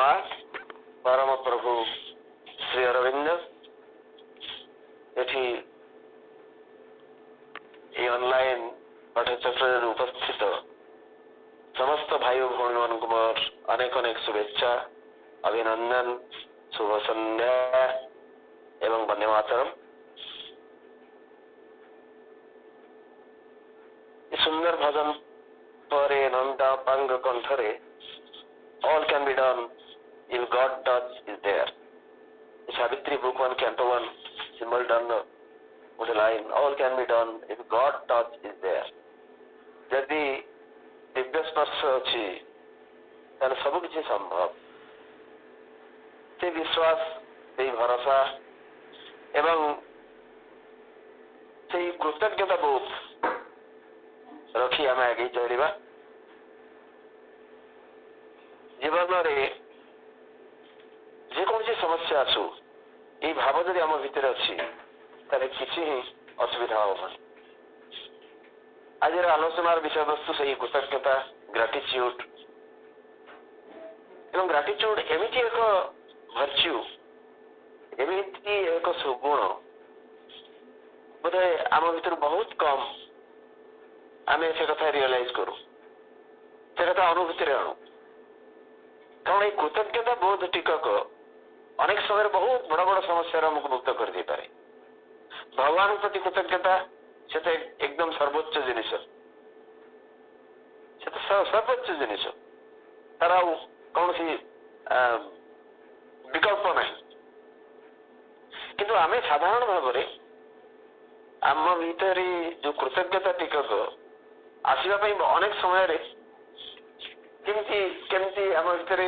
आत्मा परम प्रभु श्री अरविंद ये ऑनलाइन पाठ्यचक्र उपस्थित समस्त भाई भौणी मान मोर अनेक अनेक शुभेच्छा अभिनंदन शुभ संध्या एवं वंदे मातरम। सुंदर भजन पर नंदापांग कंठरे all can be done if God touch is there. Savitri book 1 canto 1 symbol done with a line all can be done if God touch is there. यदि दिव्य स्पर्श अच्छी ताले सब किसी संभव से विश्वास से भरोसा एवं से कृतज्ञता बोध रखी आम आगे चलवा जीवन में जेकोसी समस्या आसू ये भाव जब आम भितर अच्छी किसी ही असुविधा हम आज आलोचनार विषय वस्तु से कृतज्ञता ग्राटिट्यूड एवं ग्राटिट्यूड एमती एक भर्च्यू एमती एक सुगुण बोधे आम भर बहुत कम आम से कथा रियलाइज करूँ से कथा अनुभूति आणु कारण ये कृतज्ञता बोध टिकक अनेक समय बहुत बड़ बड़ समस्या आमको मुक्त कर दे पारे। भगवान प्रति कृतज्ञता से तो एकदम सर्वोच्च जिनिस सर्वोच्च जिनिस तार कौन सी विकल्प ना किंतु आमे साधारण भाव आम भीतर जो कृतज्ञता टिकक आसवा अनेक समय केमती आम भीतर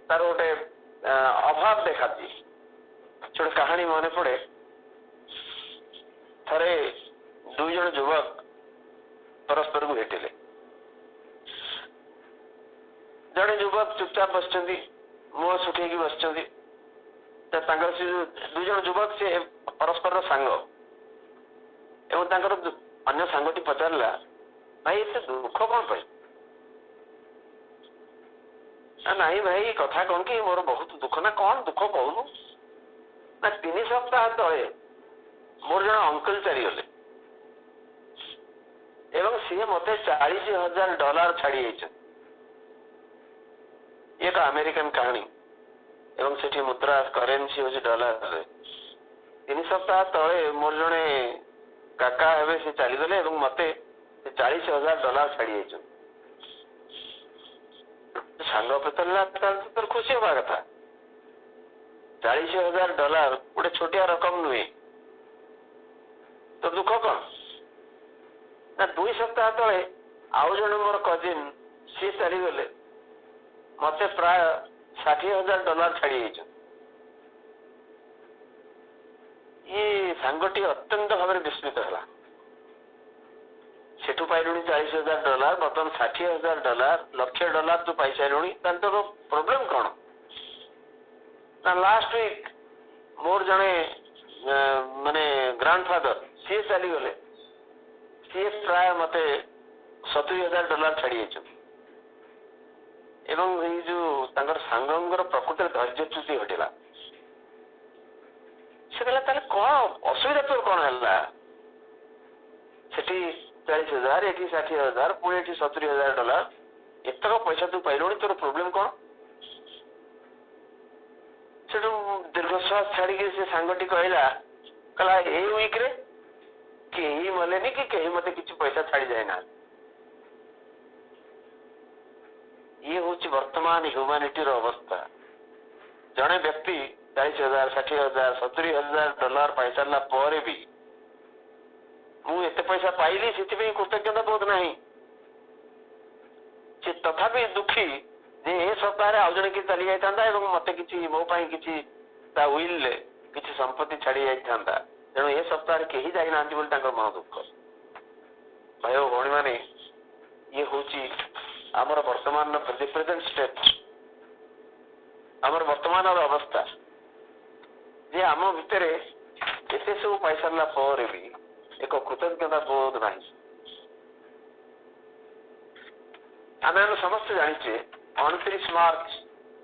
तार गोटे अभाव देखा छोटे कहानी मन पड़े थरे दुई जन युवक परस्पर को भेटिले जड़े युवक चुपचाप बस मुह सुखी बस दुई जन युवक से परस्पर सांग एवं अन्य सांगटी पचारा भाई एत दुख कौन पाई नहीं भाई कथा कौन कि मोर बहुत दुख ना कौन दुख कहूनु ना 3 सप्ताह तले मोर जन अंकल चलीगले एवं सी मत $40,000 छाड़ी एक अमेरिकन कहानी एवं सेठी मुद्रा करेन्सी हूँ डॉलर 3 सप्ताह तले मोर जड़े काका हे से चलीगले मत $40,000 छाड़ी सांग पचारा तो खुशी हवा कथा $40,000 गोटे छोटिया रकम नुहे तो दुख कौन ना 2 सप्ताह तले आउ जन मोर कजिन सी चलीगले मत प्राय $60,000 छाड़ी ये सांगटी अत्यंत भाव विस्मित है सेठू पाइलुणी $40,000 बर्तमान $60,000 $1,00,000 जो पाई सारूनी तो प्रोब्लेम कौन ना लास्ट वीक मोर जड़े माने ग्रांडफादर सी चलीगले सी प्राय मत $70,000 छाड़ी एवं ये जो सांगर प्रकृति धैर्यच्युति घटला से कहला कौन असुविधा तो कौन है सेठी 40,000 एटी 60,000 पुणे एटी $70,000 एतक पैसा तू पाइलुणी तोर प्रोब्लेम कौन से दीर्घश्वास छाड़ी से सांगटी कहला कहला ए वीक रे कहीं मलेनी कि कहीं मत किसी पैसा छाड़ी जाए ना ये हूँ वर्तमान ह्यूमानिटी अवस्था जड़े व्यक्ति 40,000 60,000 $70,000 पाई सारा पर भी मुझे पैसा पाइली से कृतज्ञता बोध ना तथापि दुखी जे ए सप्ताह आउ जन किए चली जाता मत कि मो कि विल किसी संपत्ति छाड़ी जाता तेणु ए सप्ताह कहीं जाना मन दुख भाई भौणी मैंने ये हूँ आमर वर्तमान प्रेजेंट स्टेट आमर वर्तमान अवस्था जे आम भितर एत सब पाई सारा पर भी एक कृतज्ञता बोध ना आम समस्त जाचे 29 मार्च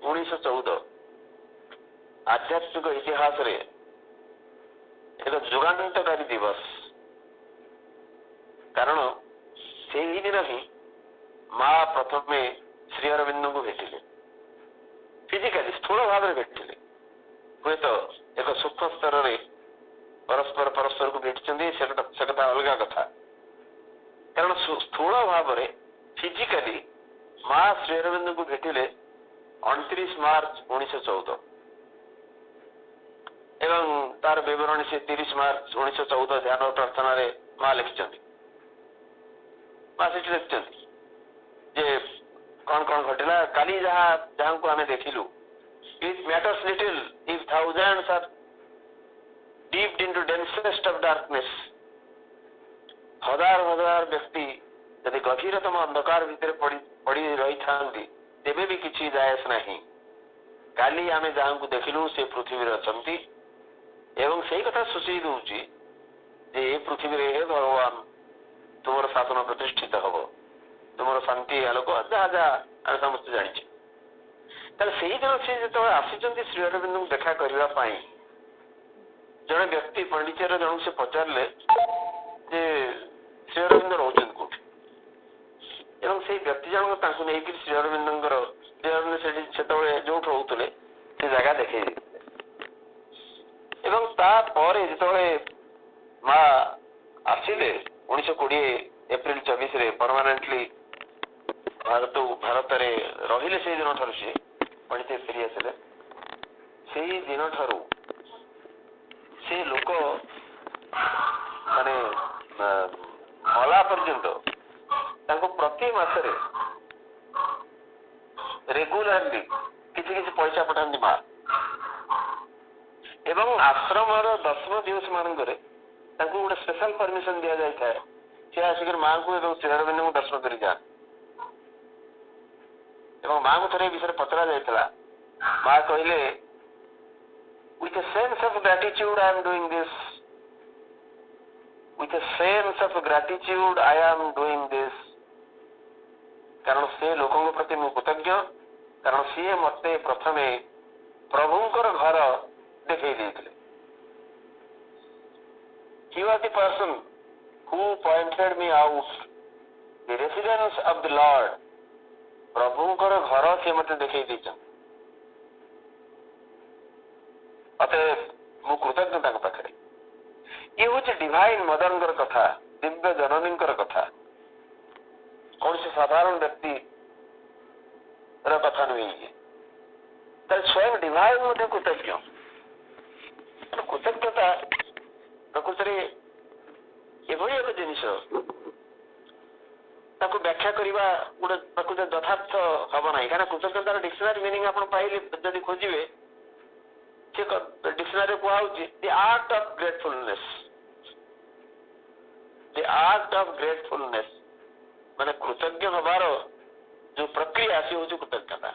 1914 आध्यात्मिक इतिहास रे एक जुगान्तकारी दिवस। कारण से ही दिन ही माँ प्रथमे श्री अरविंद को भेटिले, फिजिकाली स्थूल भाव में भेटिले, हुए तो एक सूक्ष्म स्तर में परस्पर को भेटी से कथा अलग कथा। कारण स्थूल भाव में फिजिकाली माँ श्री अरविंद को भेटिले 29 मार्च 1914 एवं तार विवरण से 30 मार्च 1914 ध्यान प्रार्थना रे माँ लिखिं माँ से लिखिं जे कौन कौन घटला काली जहाँ को आमे देखिलु। It matters little if thousands are dipped into densest of darkness. हजार हजार व्यक्ति यदि गभीरतम अंधकार भितर पड़ी रही थांती तेबे भी किछि जायस नहीं। काली आमे जहाँ को देखिलु से पृथ्वी रे अछंती एवं सही कथा सूची दूची जे ए पृथ्वी रे हे भगवान तुमर शासन प्रतिष्ठित हबो, तुमर शांति आलोक जहाँ जहाँ आम समस्त जानी। से दिन से जो आसी श्री अरविंद को देखा करने जड़े व्यक्ति पंडिचर जन से पचारे जे श्री अरविंद रोचन कौट एवं से व्यक्ति जनक नहीं श्री अरविंद से जो रोते से जगह देखे जो माँ आसिले 1920 एप्रिल 24 रे परमानेंटली भारत रे रहिले से दिन ठारू से पंडित फेरी आसिले से दिन ठारू से लोक माने मला पर्यंत प्रति मासरे रेगुलारली किसी किसी पैसा पठाती माँ एवं आश्रम 10 दिवस मानक गोटे स्पेशल परमिशन दि जाए सी आसिक माँ को श्री अरविंद को दर्शन कर जाए। माँ को थे विषय पचरा जाता माँ कहले with a sense of gratitude I am doing this, with a sense of gratitude I am doing this। कारण से लोकों प्रति मु कृतज्ञ कारण सी मते प्रथमे प्रभुंकर घर देखई देथिले। He was the person who pointed me out the residence of the Lord। प्रभुंकर घर से मते देखई देछन। अतः मु कृतज्ञता पाखे ये हूँ डिवाइन मदर कथा, दिव्य जननी कथा, कौन से साधारण व्यक्ति कथा नुहे स्वयं डिवाइन कृतज्ञ। कृतज्ञता प्रकृत एभली एक जिनिस व्याख्या करने गोटे प्रकृत यथार्थ हम ना कहीं कृतज्ञतार डिक्शनरी मीनिंग आप पाइले जब खोजे डिक्शनरी कहुच्छे the art of gratefulness. The art of gratefulness माने कृतज्ञ हबार जो प्रक्रिया सी हूँ कृतज्ञता,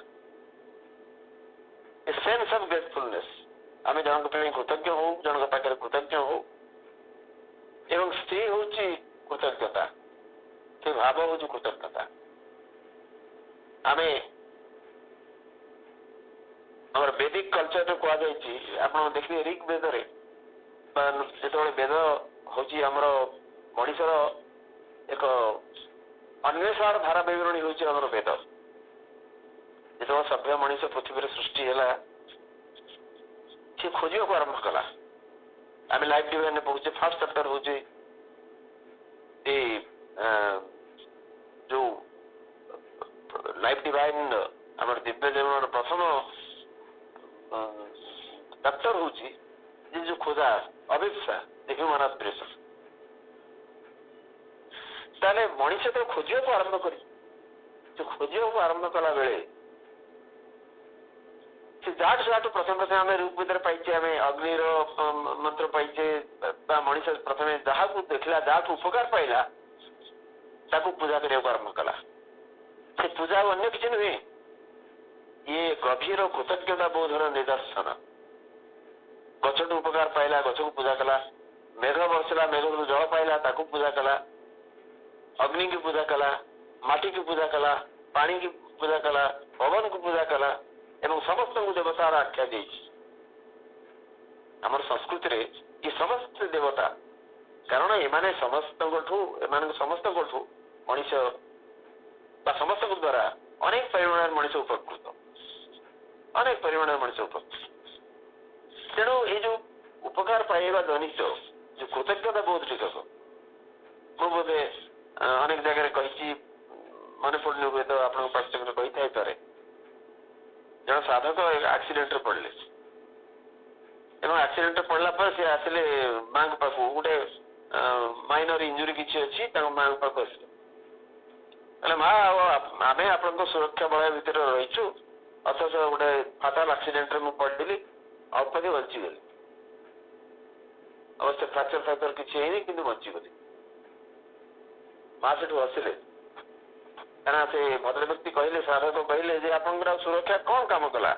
ए सेंस ऑफ ग्रेटफुलनेस। आम जन कृतज्ञ हो जन पाखे कृतज्ञ हो एवं स्त्री हूँ कृतज्ञता, से भाव हूँ कृतज्ञता। आम आम वैदिक कल्चर कहुई आप देखिए ऋग वेद जो वेद हूँ आमर मनीषर एक अन्वेषण धारा विवरणी हूँ वेद। जो सभ्य मनीष पृथ्वी सृष्टि है सी खोजा को आरंभ कला। आम लाइफ डिवाइन पढ़ुचे फर्स्ट चैप्टर हूँ जो लाइफ डिवाइन आम दिव्य जीवन प्रथम चैप्टर हूँ जो खोजा अभिप्सा द ह्यूमन एस्पिरेशन। ताले मनीष तो खोजा को आरंभ कर खोजा को आरंभ कला बेले जाटू प्रथम प्रथम आम ऋग्वेद पाइचे आम अग्निर मंत्र पाइचे मनीष प्रथम जहाँ को देखला जहाँ उपकार पाइला ताकू पूजा करने को आरंभ कला। से पूजा अन्य किसी नुहे ये गभीर कृतज्ञता बोधर निदर्शन। गछ उपकार पाइला गछ को पूजा कला, मेघ बरसला मेघ जल पाइला ताकू पूजा कला, अग्नि की पूजा कला, माटी की पूजा कला, पानी की पूजा कला, पवन को पूजा कला एवं समस्त देवतार आख्या दी आम संस्कृति रे ये समस्त देवता कारण एमाने समस्त समस्त मनीष समस्त द्वारा अनेक परिमाण मनीष उपकृत अनेक परिमाण मनीष उपकृत तेणु ये जो उपकार पाइबा जनित जो कृतज्ञता बोध टिकक मु बोधे अनेक जगह कही मन पड़ने हुए तो आप कही थाईपे जन साधक एक्सीडेंट पड़े एक्सीडेंट पड़ला पर से आसिले माँ पाख गोटे माइनर इंजुरी किसी अच्छी माँ पाख आसिले माँ आम आप सुरक्षा बलय भितर रहीचु अथच गोटे फाटाल एक्सीडेंट रे पड़ी अल्पके बचीगली अवश्य फ्राक्चर फ्राक्चर किसी है कि बचीगली माँ से हसिले कहना से भद्र व्यक्ति कहले साधक कहले जे आपन सुरक्षा कौन काम कला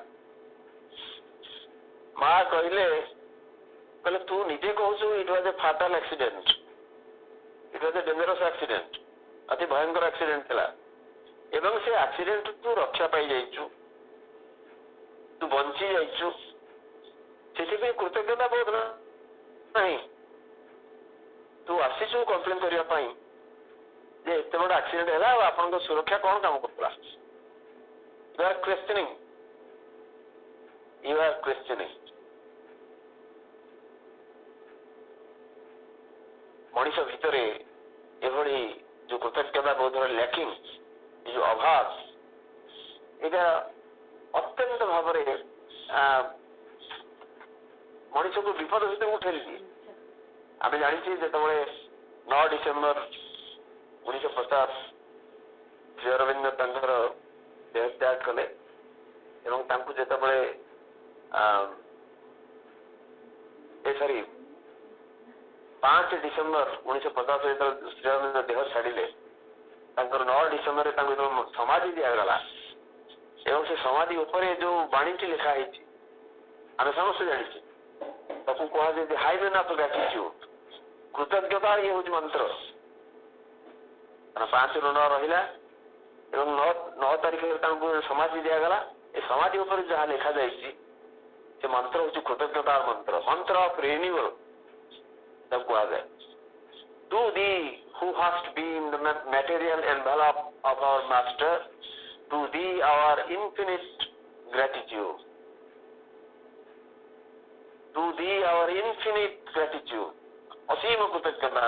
माँ कहले तू निजे कहू it was a fatal accident it was a dangerous accident अति भयंकर एक्सीडेंट थिला एवं से एक्सीडेंट तू रक्षा पाई जाइछु तू बंची जाइछु से कृतज्ञता बोध नहीं तू आसीचु कंप्लेन करिया पाई जे एते बड़ एक्सीडेंट है आपन सुरक्षा कौन काम करला यू आर क्वेश्चनिंग मनीष भितर एभली जो कृतज्ञता बोधर लैकिंग जो अभाव एटा अत्यंत भाव मनीष को विपद भितर उठेली दिए आम जानी जो 9 डिसेम्बर 1950 श्री अरविंद देह त्याग कले सॉरी 5 डिसेम्बर 1950 श्री अरविंद देह छाड़े 9 डिसेम्बर समाधि दिगला एवं से समाधि उपरे जो बाणी लिखा आम समस्त जानी कह हाईवेन ऑफ ग्रैटिट्यूड कृतज्ञता ये हूँ मंत्र 5 ରୁ 9 रहा 9 तारीख समाधि दिगला ए समाधि उपर जहाँ लिखा जाए मंत्र हूँ कृतज्ञता मंत्र मंत्र ऑफ रिन्यूअल तब कह जाए to thee who hast been the material envelope of our master to thee our infinite gratitude to thee our infinite gratitude असीम कृतज्ञता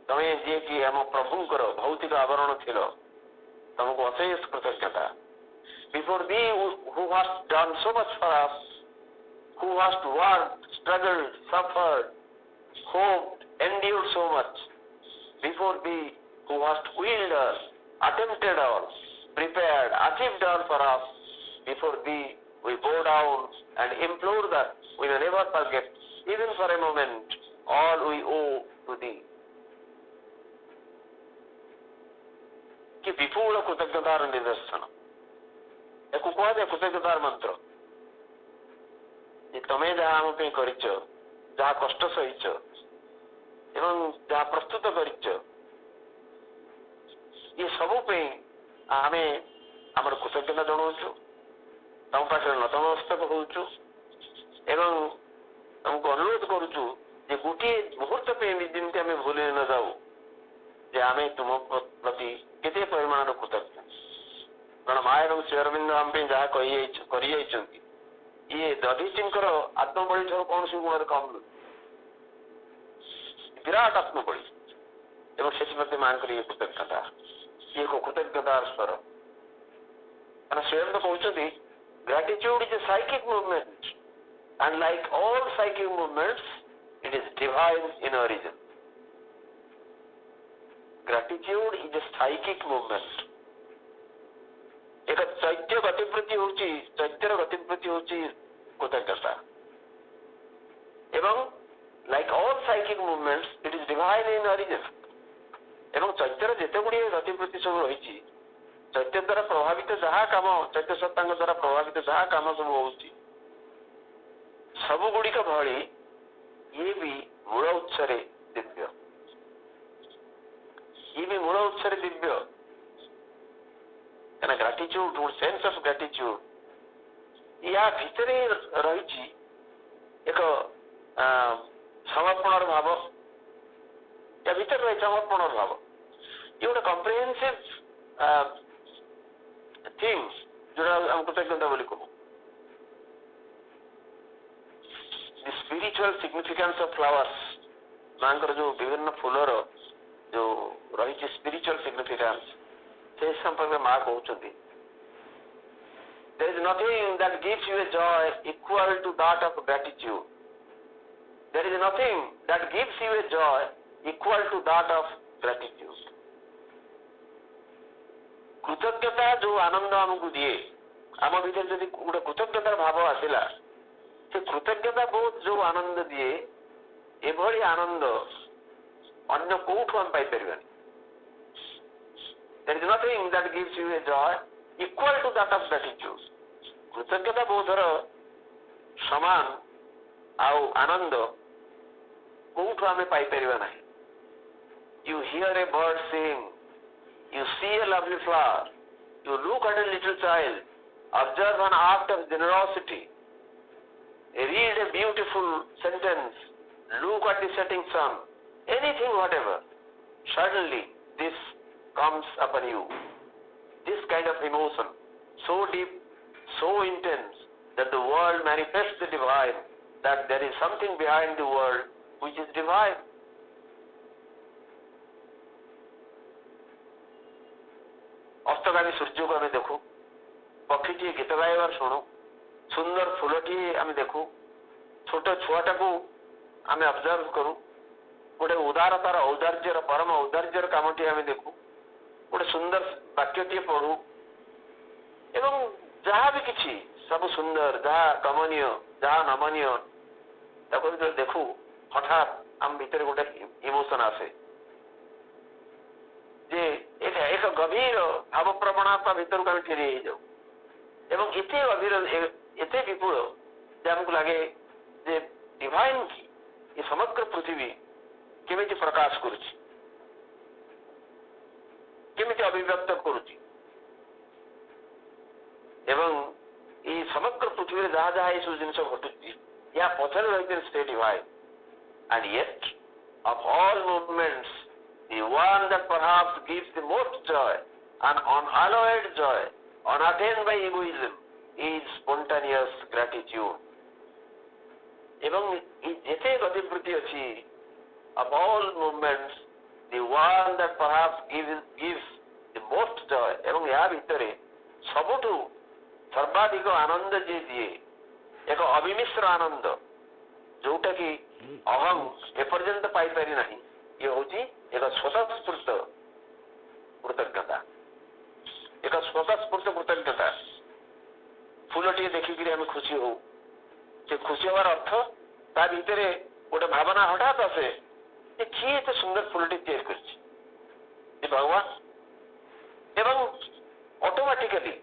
तमें जी कि आम प्रभुंकर भौतिक आवरण थिल तुमको अशेष कृतज्ञता before thee who hast done so much for us who hast worked struggled suffered hoped endured so much before thee who hast willed us attempted all prepared achieved all for us before thee we bow down and implore that we will never forget even for a moment all we owe to thee कि विपुल कृतज्ञतार निदर्शन एक कह जाए कृतज्ञतार मंत्र तमें जहाँ आम कर जहाँ कष्ट सहीच एवं जहाँ प्रस्तुत कर ये सबू आम आमर कृतज्ञता जनाऊँ तम पाखे नतमस्तक होचु एवं तुमको अनुरोध करुचु जे गोटे मुहूर्त जमी आम भूल न जाऊ जे आम तुम प्रति केते परिमाण कृतज्ञ कारण माँ एवं श्री अरविंद आम जहाँ कर ये दधीचींकर आत्मबली ठार कौन सी गुण कम नु विराट आत्मबली एवं से मां ये कृतज्ञता ये कृतज्ञतार स्वर कारण श्री अरविंद कहते gratitude is a psychic movement and like all psychic movements it is divine in origin gratitude is a psychic movement एक चैत्य गतिवृत्ति हूँ चैत्यर गतिवृत्ति हूँ कृतज्ञता एवं like all psychic movements it is divine in origin एवं चैत्यर जिते गुड़िए गतिवृत्ति सब रही चैत्य द्वारा प्रभावित जहाँ कम चैत्य सत्ता द्वारा प्रभावित जहाँ कम सब हो सबुगुड़िक भली ये भी मूल उत्स दिव्य ये भी मूल उत्स दिव्य କାରଣ ଗ୍ରାଟିଚ୍ୟୁଡ ଗୋଟେ ସେନ୍ସ ଅଫ ଗ୍ରାଟିଚ୍ୟୁଡ ୟା ଭିତରେ ରହିଛି ଏକ ସମର୍ପଣର ଭାବ, ୟା ଭିତରେ ରହିଛି ସମର୍ପଣର ଭାବ। ଇଏ ଗୋଟେ କମ୍ପ୍ରିହେନ୍ସିଭ ଥିଙ୍ଗ ଯୋଉଟା ଆମେ କୃତଜ୍ଞତା ବୋଲି କହୁ। ଦି ସ୍ପିରିଚୁଆଲ ସିଗ୍ନିଫିକାନ୍ସ ଅଫ ଫ୍ଲାୱାର୍ସ, ମାଙ୍କର ଯୋଉ ବିଭିନ୍ନ ଫୁଲର ଯୋଉ ରହିଛି ସ୍ପିରିଚୁଆଲ ସିଗ୍ନିଫିକାନ୍ସ, ସେ ସମ୍ପର୍କରେ ମା କହୁଛନ୍ତି there is nothing that gives you a joy equal to that of gratitude. There is nothing that gives you a joy equal to that of gratitude. କୃତଜ୍ଞତା ଯୋଉ ଆନନ୍ଦ ଆମକୁ ଦିଏ, ଆମ ଭିତରେ ଯଦି ଗୋଟେ କୃତଜ୍ଞତାର ଭାବ ଆସିଲା, ସେ କୃତଜ୍ଞତା ବହୁତ ଯୋଉ ଆନନ୍ଦ ଦିଏ, ଏଭଳି ଆନନ୍ଦ ଅନ୍ୟ କୋଉଠୁ ଆମେ ପାଇପାରିବାନି। There is nothing that gives you a joy equal to that of gratitude. କୃତଜ୍ଞତା ବୋଧର ସମାନ ଆଉ ଆନନ୍ଦ କୋଉଠୁ ଆମେ ପାଇପାରିବା ନାହିଁ। You hear a bird sing, you see a lovely flower, you look at a little child, observe an act of generosity, read a beautiful sentence, look at the setting sun, anything whatever, suddenly this comes upon you. This kind of emotion, so deep, so intense, that the world manifests the divine, that there is something behind the world which is divine. ଅସ୍ତଗାମୀ ସୂର୍ଯ୍ୟକୁ ଆମେ ଦେଖୁ, ପକ୍ଷୀଟିଏ ଗୀତ ଗାଇବାର ଶୁଣୁ, ସୁନ୍ଦର ଫୁଲଟିଏ ଆମେ ଦେଖୁ, ଛୋଟ ଛୁଆଟାକୁ ଆମେ ଅବଜର୍ଭ କରୁ, ଗୋଟେ ଉଦାରତାର ଔଦାର୍ଯ୍ୟର ପରମ ଔଦାର୍ଯ୍ୟର କାମଟିଏ ଆମେ ଦେଖୁ, ଗୋଟେ ସୁନ୍ଦର ବାକ୍ୟଟିଏ ପଢୁ, ଏବଂ ଯାହା ବି କିଛି ସବୁ ସୁନ୍ଦର, ଯାହା କମନୀୟ, ଯାହା ନମନୀୟ, ତାକୁ ଯେତେବେଳେ ଦେଖୁ ହଠାତ୍ ଆମ ଭିତରେ ଗୋଟେ ଇମୋସନ ଆସେ ଯେ ଏକ ଗଭୀର ଭାବ ପ୍ରବଣତା ଭିତରକୁ ଆମେ ଫେରି ହେଇଯାଉ, ଏବଂ ଏତେ ଗଭୀର, ଏତେ ବିପୁଳ ଯେ ଆମକୁ ଲାଗେ ଯେ ଡିଭାଇନ କି ଏ ସମଗ୍ର ପୃଥିବୀ କେମିତି ପ୍ରକାଶ କରୁଛି, କେମିତି ଅଭିବ୍ୟକ୍ତ କରୁଛି, ଏବଂ এই সমগ্র পৃথিবীরে যাহা যাহা এইসব জিনিস ঘটুଛି, ଏହା ପଛରେ ରହିଛି ସେ divine. And yet, of all movements, the one that perhaps gives the most joy, an unalloyed joy, unattained by egoism, is spontaneous gratitude. ଏବଂ ଯେତେ ଗତିବୃତ୍ତି ଅଛି, of all movements, the one that perhaps gives the most joy, ଏବଂ ଏହା ଭିତରେ ସବୁଠୁ ସର୍ବାଧିକ ଆନନ୍ଦ ଯିଏ ଦିଏ, ଏକ ଅବିମିଶ୍ର ଆନନ୍ଦ, ଯୋଉଟା କି ଅହଂ ଏପର୍ଯ୍ୟନ୍ତ ପାଇପାରି ନାହିଁ, ଇଏ ହଉଛି ଏକ ସ୍ୱତଃସ୍ଫୂର୍ତ୍ତ କୃତଜ୍ଞତା, ଏକ ସ୍ୱତଃସ୍ଫୂର୍ତ୍ତ କୃତଜ୍ଞତା। ଫୁଲଟିଏ ଦେଖିକିରି ଆମେ ଖୁସି ହଉ, ସେ ଖୁସି ହବାର ଅର୍ଥ ତା ଭିତରେ ଗୋଟେ ଭାବନା ହଠାତ୍ ଆସେ ଯେ କିଏ ଏତେ ସୁନ୍ଦର ଫୁଲଟି ତିଆରି କରିଛି, ଏ ଭଗବାନ, ଏବଂ ଅଟୋମେଟିକାଲି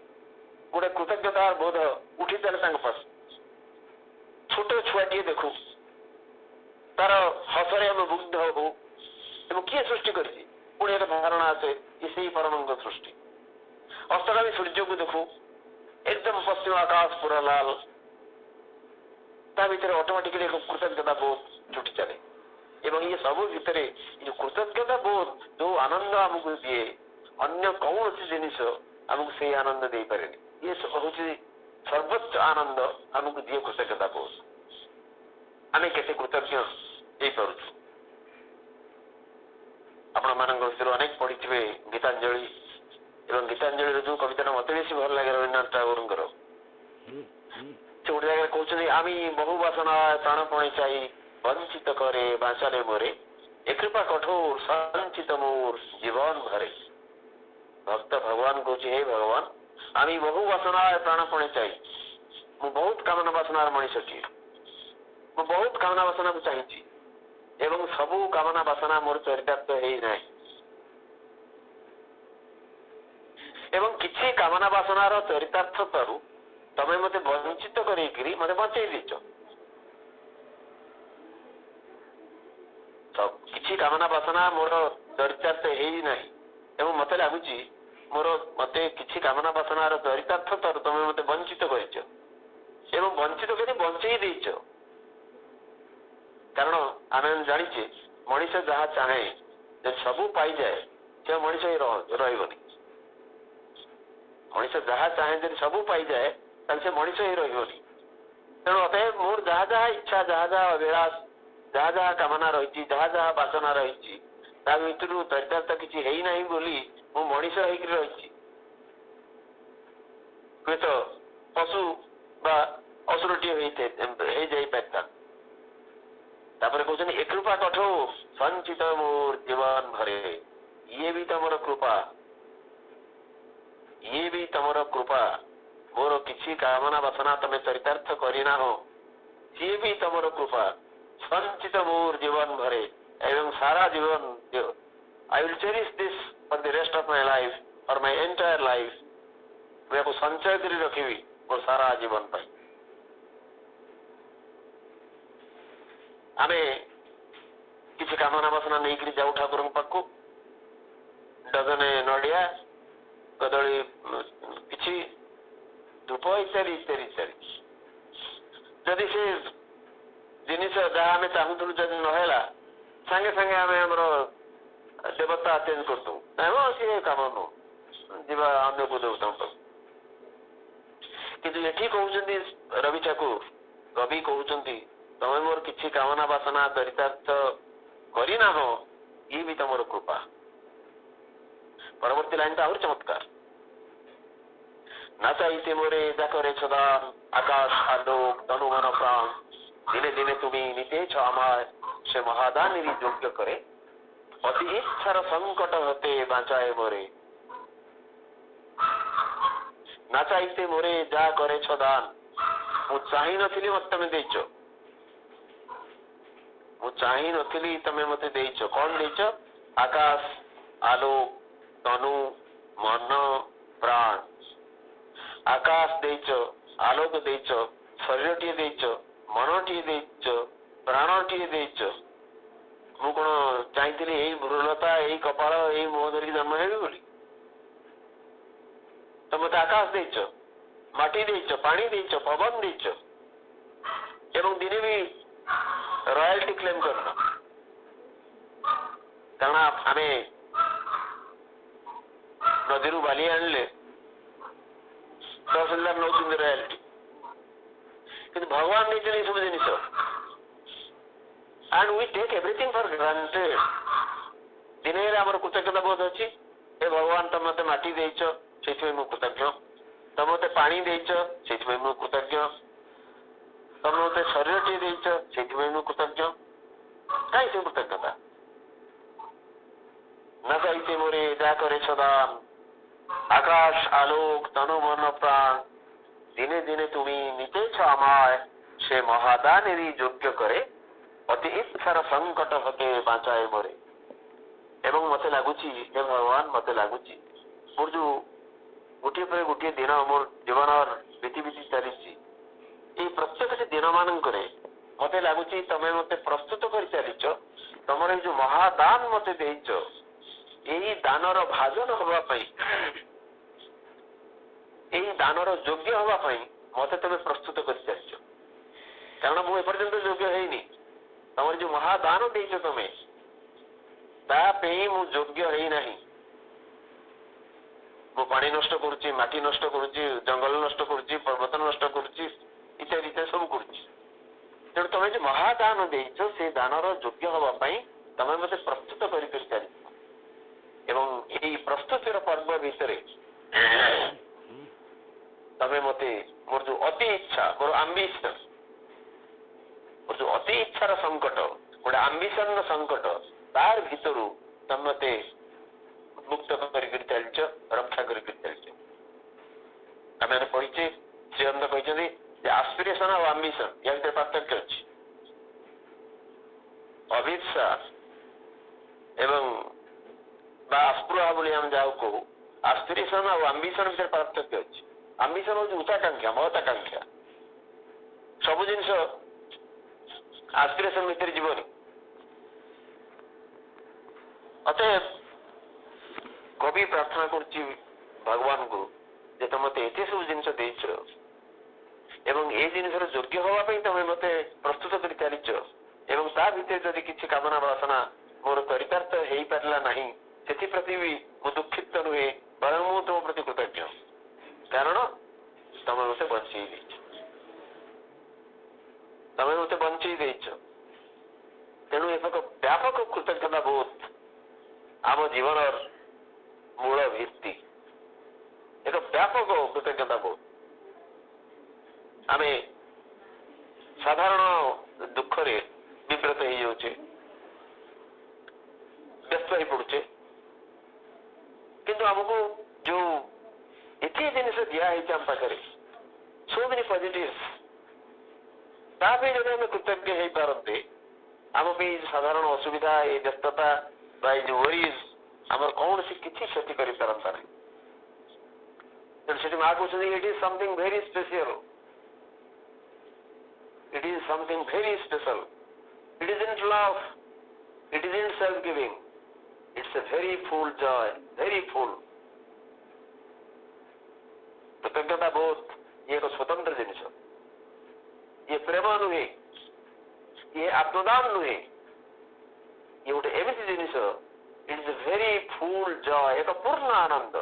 ଗୋଟେ କୃତଜ୍ଞତାର ବୋଧ ଉଠିଚାଲେ ତାଙ୍କ ପାଖ। ଛୋଟ ଛୁଆଟିଏ ଦେଖୁ, ତାର ହସରେ ଆମେ ମୁଗ୍ଧ ହଉ, ଏବଂ କିଏ ସୃଷ୍ଟି କରିଛି, ପୁଣି ଏକ ଧାରଣା ଆସେ ଯେ ସେଇ ପରମଙ୍କ ସୃଷ୍ଟି। ଅସ୍ତଗାମୀ ସୂର୍ଯ୍ୟକୁ ଦେଖୁ, ଏକଦମ ପଶ୍ଚିମ ଆକାଶ ପୁରା ଲାଲ, ତା ଭିତରେ ଅଟୋମେଟିକାଲି ଏକ କୃତଜ୍ଞତା ବୋଧ ଜୁଟି ଚାଲେ, ଏବଂ ଇଏ ସବୁ ଭିତରେ ଯୋଉ କୃତଜ୍ଞତା ବୋଧ ଯୋଉ ଆନନ୍ଦ ଆମକୁ ଦିଏ, ଅନ୍ୟ କୌଣସି ଜିନିଷ ଆମକୁ ସେଇ ଆନନ୍ଦ ଦେଇପାରେନି। ଇଏ ହଉଛି ସର୍ବୋଚ୍ଚ ଆନନ୍ଦ ଆମକୁ ଦିଏ କୃତଜ୍ଞତା ବୋଧ। ଆମେ କେତେ କୃତଜ୍ଞ ହେଇପାରୁଛୁ। ଆପଣମାନଙ୍କ ଭିତରୁ ଅନେକ ପଢିଥିବେ ଗୀତାଞ୍ଜଳି, ଏବଂ ଗୀତାଞ୍ଜଳିର ଯୋଉ କବିତାଟା ମତେ ବେଶୀ ଭଲ ଲାଗେ ରବୀନ୍ଦ୍ରନାଥ ଟାଗୋରଙ୍କର, ସେ ଗୋଟେ ଜାଗାରେ କହୁଛନ୍ତି, আমি বহু বাসনায় প্রাণপণে চাই বঞ্চিত করে বাঁচালে মোরে এ কৃপা কঠোর সঞ্চিত মোর জীবন ভরে। ভক্ত ভগবান কହୁଛି, ହେ ଭଗବାନ, আমি বহু বাসনায় প্রাণপণে চাই, ମୁଁ ବହୁତ କାମନା ବାସନାର ମଣିଷଟିଏ, ମୁଁ ବହୁତ କାମନା ବାସନାକୁ ଚାହିଁଛି, ଏବଂ ସବୁ କାମନା ବାସନା ମୋର ଚରିତାର୍ଥ ହେଇନାହିଁ, ଏବଂ କିଛି କାମନା ବାସନାର ଚରିତାର୍ଥତାରୁ ତମେ ମତେ ବଞ୍ଚିତ କରେଇକିରି ମତେ ବଞ୍ଚେଇ ଦେଇଛ। କିଛି କାମନା ବାସନା ମୋର ଚରିତାର୍ଥ ହେଇନାହିଁ, ଏବଂ ମତେ ଲାଗୁଛି मोर मते किछि कामना वासनार चरितार्थ तर तुम मते वंचित करिछ एवं वंचित करी बंचई देइछ। कारण आमे जानिछे मनीष जहाँ चाहे जे सबू पाई जाए से मनीष ही रहिबनी। मनीष जहाँ चाहे जे सबू पाई जाए ताले से मनीष ही रहिबनी। तेणु अतएव मोर जहाँ जहाँ इच्छा जहाँ जहाँ अभिलाष जहाँ जहाँ कामना रही जहाँ जहाँ वासना रही भितर चरितार्थ किसी है ना बोली मु मनीष रही हुए तो पशु बा असुरटी हो कहते ए कृपा कठो संचित मोर जीवन भरे ये भी तमर कृपा ये भी तमर कृपा मोर किसी कामना वासना तमे चरितार्थ करना हो ये भी तमर कृपा संचित मोर जीवन भरे एवं सारा जीवन I will cherish this for the rest of my life और माय एंटायर लाइफ मैं संचय कर रखी मोर सारा जीवन पर। आमे किसी कामना वासना नहीं करी जाऊ ठाकुर पाखु डजने नड़िया कदली किसी धूप इत्यादि इत्यादि इत्यादि जदि से जिनिस जहाँ आम चाहूलु जब नहला सांगे सांगे आम आमर देवता चेंज करतु सी कम नु जीवा अन्य को देवता किंतु एठी कहउछन्ती रवि ठाकुर कवि कहउछन्ती तमे मोर किछि कामना वासना चरितार्थ करिना हो ये भी तमर कृपा। परवर्ती लाइन तो आहुरी चमत्कार ना चाहते मोरे जाकरे सदा आकाश आलोक तनु मन प्राण दिने दिने तुम्हें नीते आमार से महादान योग्य करे अति इच्छार संकट होते बाँचाए मोरे ना चाहते मोरे जा करे दान मु चाही नथिली मत तमे देइछो मु चाही नथिली तमे मते देइछो कौन देइछो आकाश आलोक तनु मन प्राण आकाश देइछो आलोक देइछो शरीर टी देइछो मन टी देइछो प्राण टी देइछो मु कोन चाहती यही भ्रूलता यही कपाल यही मुह धरिक जन्म हेबी बोली तो मत आकाश देइछो माटी देइछो पानी देइछो पवन देइछो एवं दिने भी रॉयल्टी क्लेम करना कारण आम नदी बाली आनले 10,000 नौ रॉयल्टी कि भगवान नहीं सब जिनिस and we take everything for granted दिने आमर कृतज्ञता बोध अच्छी हे भगवान तुम मत माटी देइछ से मु कृतज्ञ तुम मत पानी देइछ से मु कृतज्ञ तुम मत शरीर टी देइछ से मु कृतज्ञ कहीं से कृतज्ञता न चाहते मोरे जा करे दान आकाश आलोक तनु मन प्राण दिने दिने तुम्हें नीते आमाय से महादान योग्य करे अति इच्छार संकट होते बाँचाए मोरे एवं मत लगुच हे भगवान मत लगुच मोर जो गोटे पर गोटे दिन मोर जीवन बीती बीती चली प्रत्येक दिन मानक मत लगुच तमें मत प्रस्तुत कर चलीच तुम जो महादान मत देइच यही दानर भाजन होगापी यही दानर योग्य होगापी मत तुम प्रस्तुत कर चलीच कारण मुझे एपर्यंत योग्य है तुम जो महादान देइच तुम तापे मु योग्य है नहीं मु पानी नष्ट करुच्ची माटी नष्ट करुच्ची जंगल नष्ट करुच्ची पर्वत नष्ट करुच्ची इत्यादि इत्यादि सब करुच्ची तेणु तुम जो महादान देइच से दानर योग्य होगापी तुम मत प्रस्तुत कर चली एवं यही प्रस्तुतिर पर्व भितर तमें मते मोर जो अति इच्छा मोर आम्बिशन मोर जो अति इच्छार संकट गोटे आम्बिशन संकट तार भितर तुम मते मुक्त कर चलच रक्षा कर चलच आम पढ़ीचे श्रीअंत कहते आस्पिरेशन और आम्बिशन या भीतर पार्थक्य अच्छी अभिप्सा एवं आस्पृहा बोली हम जाओ कहू आस्पिरेशन और आम्बिशन भीतर पार्थक्य अच्छी आम्बिशन हूँ उच्चाकांक्षा महत्वाकांक्षा सब जिनस आस्पिरेशन भितर जीवन अतएव कवि प्रार्थना कर भगवान को जे तुम मत एत सब जिनस देच एवं ए जिनसर योग्य होगा तुम मत प्रस्तुत कर चलीच एवं ता भितर जदि किसी कामना वासना मोर चरितार्थ हो पारा ना से प्रति भी मु दुखित नुहे बर मु तुम प्रति कृतज्ञ कारण तुम मत बचे तुम मत बंचे तेणु एक व्यापक कृतज्ञता बोध आम जीवन मूल भित्ति एक व्यापक कृतज्ञता बोध आम साधारण दुख रे विव्रत हो जाऊे व्यस्त हो पड़ुचे किंतु आमको जो एति जिनिस दिखाई आम पाखे सो मेनी पॉजिटिव जब आम कृतज्ञ हो पारते आम साधारण असुविधा ये व्यस्तता वरीज आम कौन सी किसी क्षति कर पारता नहीं माँ कहते it is something very special it is something very special it is in love it is in self giving it's a very full Joy very full कृतज्ञता बोध ये एक स्वतंत्र जिनिस ये प्रेम नुहे ये आत्मदान नुहे ये गोटे एमती जिनिस it is very full Joy एक पूर्ण आनंद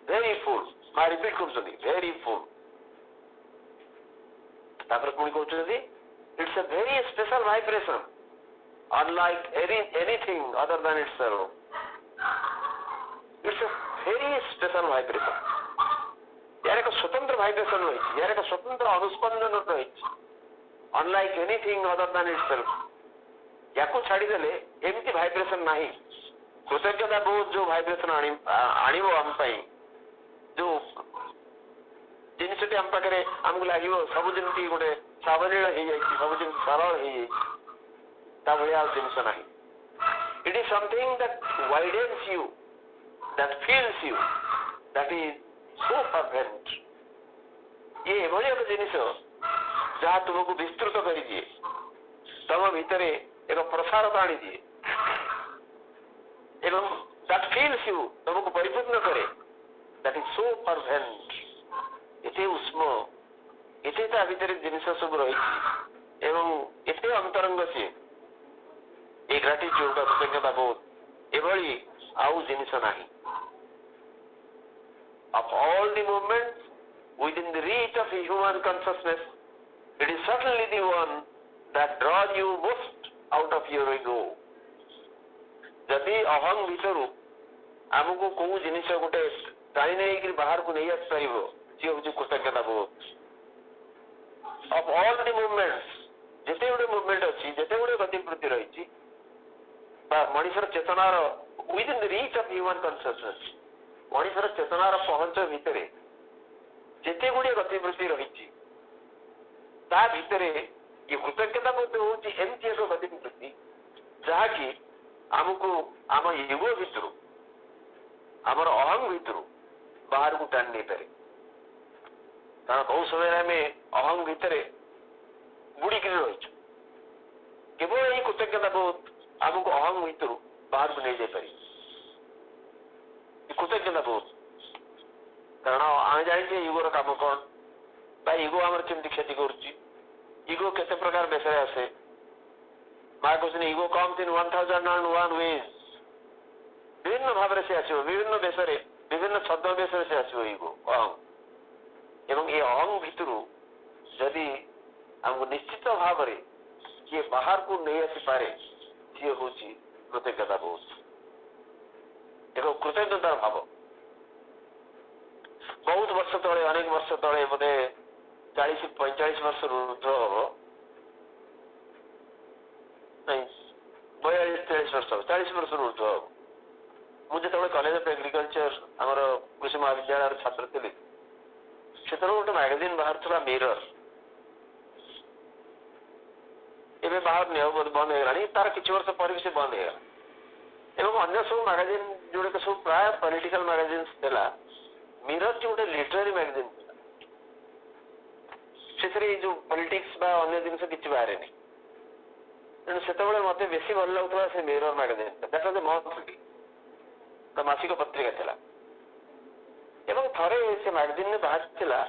वेरी फुल माँ रिपीट कर वेरी फुल पुणी कहते it's a very special vibration unlike anything other than itself it's a very special vibration यार एक स्वतंत्र वाइब्रेशन रही यार एक स्वतंत्र अनुस्पंदन रही unlike anything other than itself या छाड़देले एमती वाइब्रेशन ना कृतज्ञता बोध जो वाइब्रेशन आणव आम जो जिनसटी आम पाखे आमको लगे सब जमी गोटे सावलील हो सब जमी सरल हो जिनस ना it is something that widens you that feels you that is so perfect ये एभली एक जिनिस जहाँ तुमको विस्तृत कर दिए तुम भितर एक प्रसारता आनी दिए एवं दैट फील्स यू तुमको परिपूर्ण करे दैट इज सो परफेक्ट एते उष्म एते ता भितर जिनिस सब रही एते अंतरंग सी ए ग्रेटिट्यूड का कृतज्ञता बोध एभली आउ जिनिस नाही of all the movements within the reach of human consciousness it is certainly the one that draws you most out of your ego जदि अहं भितर आमको कौ जिनिस गोटे टाणी नहीं बाहर को नहीं आस पार सी हूँ कृतज्ञता बोध ऑफ ऑल द मूवमेंट्स जिते गुटे मूवमेंट अच्छी जिते गुटे गतिवृत्ति रही मनुष्यर चेतनार within the reach of human consciousness मनुष्यर चेतनार पहुंच भितर जिते गुड़े गतिवृत्ति रही भितर ये कृतज्ञता बोध हूँ एमती एक गतिवृत्ति जहाँकि आमको आम युग भितर आमर अहं भितर बाहर को टाणी नहीं पारे कारण बहुत समय आम अहं भितर बुड़िक रही केवल यही कृतज्ञता बोध आमको अहं भितर बाहर को नहीं जापर कृतज्ञता बोध कारण आम जाने युगर कम कौन युगो आम केमती क्षति करुगो केते प्रकार बेस आसे माँ कहते युगो कम दिन 1001 वेज विभिन्न भाव से आसो विभिन्न बेस विभिन्न छद्म बेस से आसो युगो अहं एवं ये अहं भितर जदि आमको निश्चित भाव किए बाहर को नहीं आसी पारे सी हूँ कृतज्ञता बोध एक कृतज्ञतार भाव बहुत वर्ष तले अनेक वर्ष तले बोधे 40-45 वर्ष ऊर्ध हम नहीं 42-43 वर्ष 40 वर्ष ऊर्ध हम मुझे कॉलेज ऑफ एग्रीकल्चर आमर कृषि महाविद्यालय छात्र थी से गोटे मैगजीन बाहर था मिरर एवं बाहर नहीं बंद हो तार किसी वर्ष पर से बंद हो अन्य सब मैगजीन जोड़े सब प्राय पॉलिटिकल मैगजीन था मिरर जो गोटे लिटरेरी मैगजीन से जो पॉलिटिक्स बा अन्य जिन किसी बाहर तेणु से मत बेसी भल लगुला से mirror magazine that was a monthly मासिक पत्रिका था एवं थरे से मैगजीन ने बाहर थिला